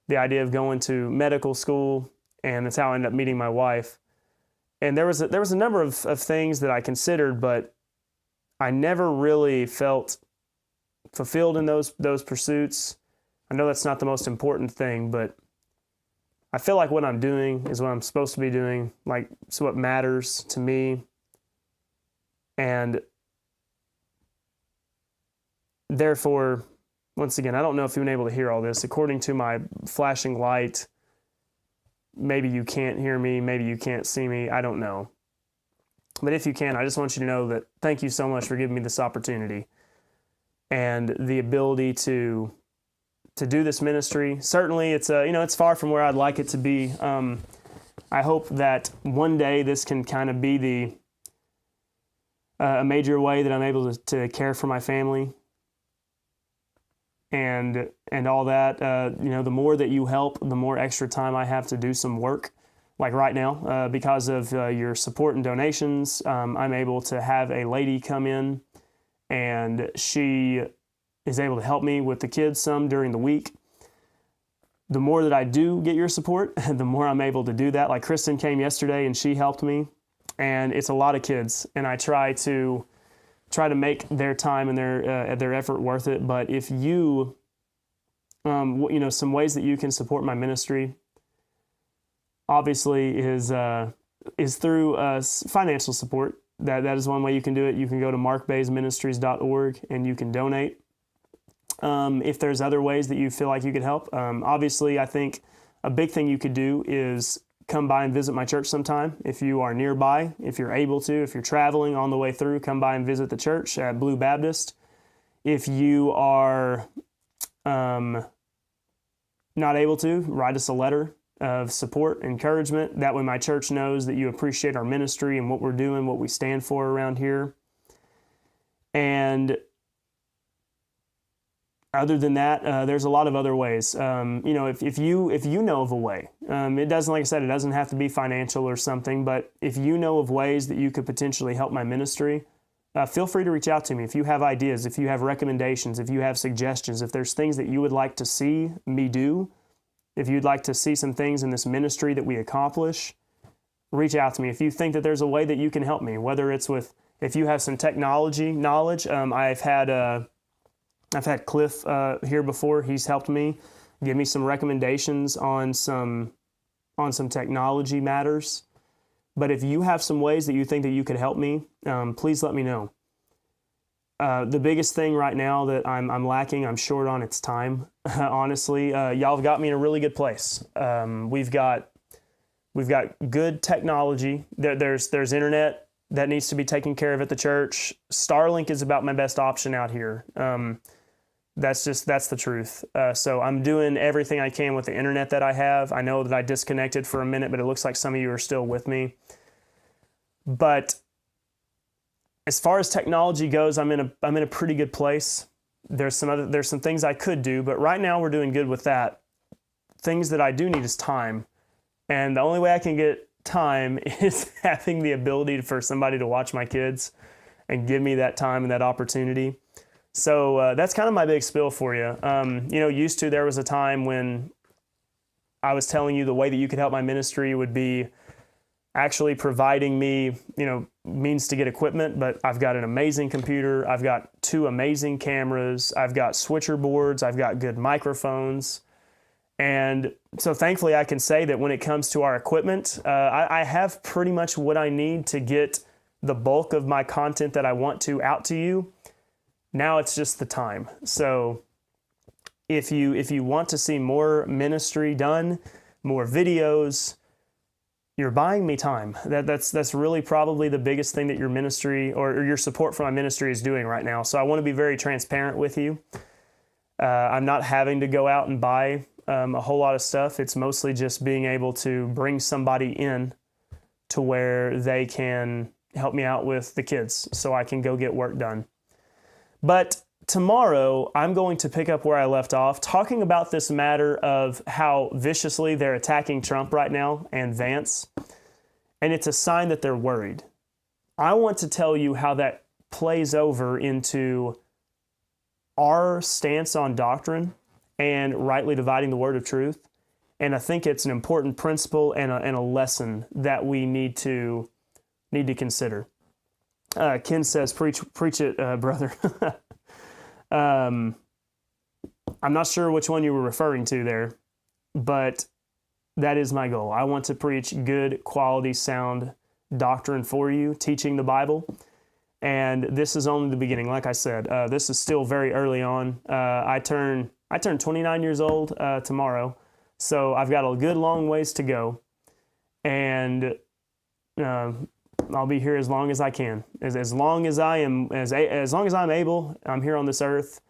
the idea of going to medical school, and that's how I ended up meeting my wife. And there was a number of things that I considered, but I never really felt fulfilled in those pursuits. I know that's not the most important thing, but I feel like what I'm doing is what I'm supposed to be doing. Like, it's what matters to me. And therefore, once again, I don't know if you've been able to hear all this. According to my flashing light, maybe you can't hear me, maybe you can't see me, I don't know. But if you can, I just want you to know that thank you so much for giving me this opportunity and the ability to do this ministry. Certainly, it's far from where I'd like it to be. I hope that one day this can kind of be a major way that I'm able to care for my family and all that. The more that you help, the more extra time I have to do some work. Like right now, because of your support and donations, I'm able to have a lady come in, and she is able to help me with the kids some during the week. The more that I do get your support, the more I'm able to do that. Like Kristen came yesterday, and she helped me, and it's a lot of kids, and I try to make their time and their effort worth it. But if you, some ways that you can support my ministry, obviously is through financial support. That is one way you can do it. You can go to markbazeministries.org and you can donate. If there's other ways that you feel like you could help, obviously I think a big thing you could do is come by and visit my church sometime. If you are nearby, if you're able to, if you're traveling on the way through, come by and visit the church at Blue Baptist. If you are not able to, write us a letter of support, encouragement. That way my church knows that you appreciate our ministry and what we're doing, what we stand for around here. And other than that, there's a lot of other ways. If you know of a way, it doesn't, like I said, it doesn't have to be financial or something, but if you know of ways that you could potentially help my ministry, feel free to reach out to me. If you have ideas, if you have recommendations, if you have suggestions, if there's things that you would like to see me do, if you'd like to see some things in this ministry that we accomplish, reach out to me. If you think that there's a way that you can help me, whether it's if you have some technology knowledge, I've had Cliff here before. He's helped me give me some recommendations on some technology matters. But if you have some ways that you think that you could help me, please let me know. The biggest thing right now that I'm lacking, I'm short on, it's time. Honestly, y'all have got me in a really good place. We've got good technology. There's internet that needs to be taken care of at the church. Starlink is about my best option out here. That's the truth. So I'm doing everything I can with the internet that I have. I know that I disconnected for a minute, but it looks like some of you are still with me. But as far as technology goes, I'm in a pretty good place. There's some things I could do, but right now we're doing good with that. Things that I do need is time. And the only way I can get time is having the ability for somebody to watch my kids and give me that time and that opportunity. So that's kind of my big spiel for you. There was a time when I was telling you the way that you could help my ministry would be actually providing me, means to get equipment, but I've got an amazing computer. I've got 2 amazing cameras. I've got switcher boards. I've got good microphones. And so thankfully I can say that when it comes to our equipment, I have pretty much what I need to get the bulk of my content that I want to out to you. Now it's just the time. So if you want to see more ministry done, more videos, you're buying me time. That's really probably the biggest thing that your ministry or your support for my ministry is doing right now. So I want to be very transparent with you. I'm not having to go out and buy a whole lot of stuff. It's mostly just being able to bring somebody in to where they can help me out with the kids so I can go get work done. But tomorrow, I'm going to pick up where I left off, talking about this matter of how viciously they're attacking Trump right now and Vance, and it's a sign that they're worried. I want to tell you how that plays over into our stance on doctrine and rightly dividing the word of truth. And I think it's an important principle and a lesson that we need to consider. Ken says, preach it, brother. I'm not sure which one you were referring to there, but that is my goal. I want to preach good, quality, sound doctrine for you, teaching the Bible. And this is only the beginning. Like I said, this is still very early on. I turn 29 years old tomorrow, so I've got a good long ways to go. And I'll be here as long as I can, as long as I am, as long as I'm able. I'm here on this earth.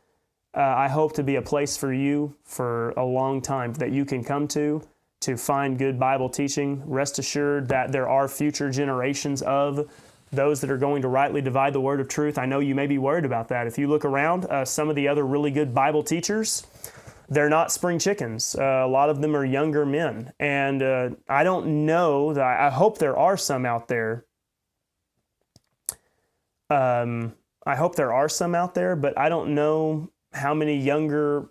I hope to be a place for you for a long time that you can come to find good Bible teaching. Rest assured that there are future generations of those that are going to rightly divide the word of truth. I know you may be worried about that. If you look around, some of the other really good Bible teachers, they're not spring chickens. A lot of them are younger men. And I don't know, I hope there are some out there. I hope there are some out there, but I don't know how many younger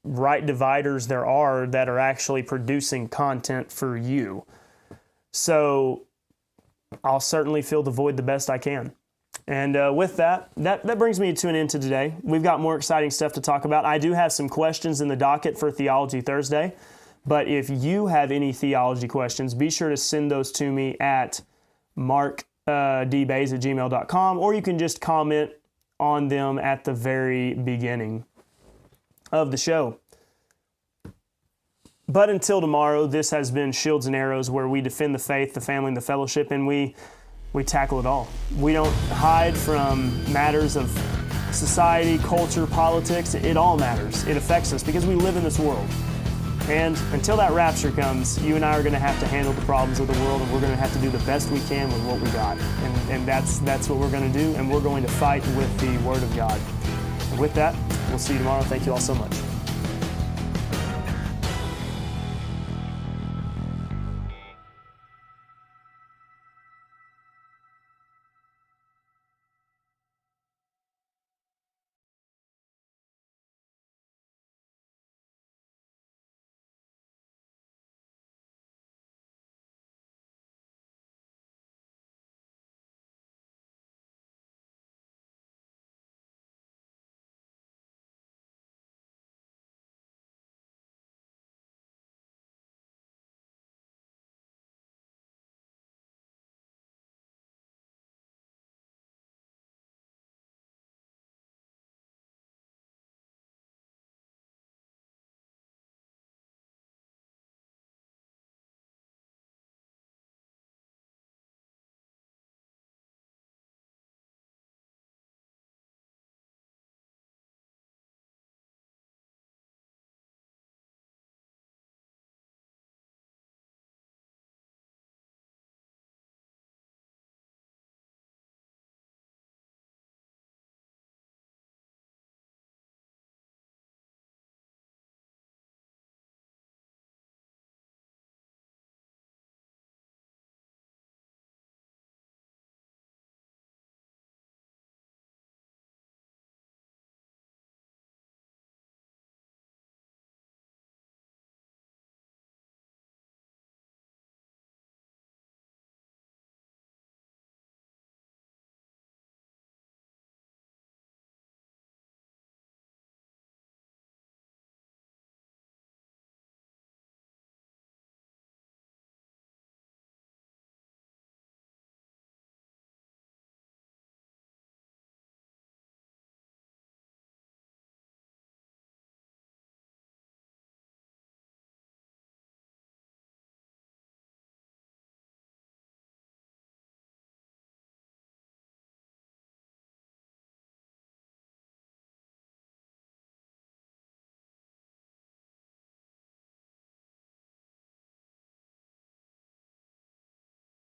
right dividers there are that are actually producing content for you. So I'll certainly fill the void the best I can. And with that brings me to an end to today. We've got more exciting stuff to talk about. I do have some questions in the docket for Theology Thursday, but if you have any theology questions, be sure to send those to me at markdbaze@gmail.com, or you can just comment on them at the very beginning of the show. But until tomorrow, this has been Shields and Arrows, where we defend the faith, the family, and the fellowship, and we tackle it all. We don't hide from matters of society, culture, politics. It all matters. It affects us because we live in this world. And until that rapture comes, you and I are going to have to handle the problems of the world, and we're going to have to do the best we can with what we got. And that's what we're going to do, and we're going to fight with the Word of God. And with that, we'll see you tomorrow. Thank you all so much.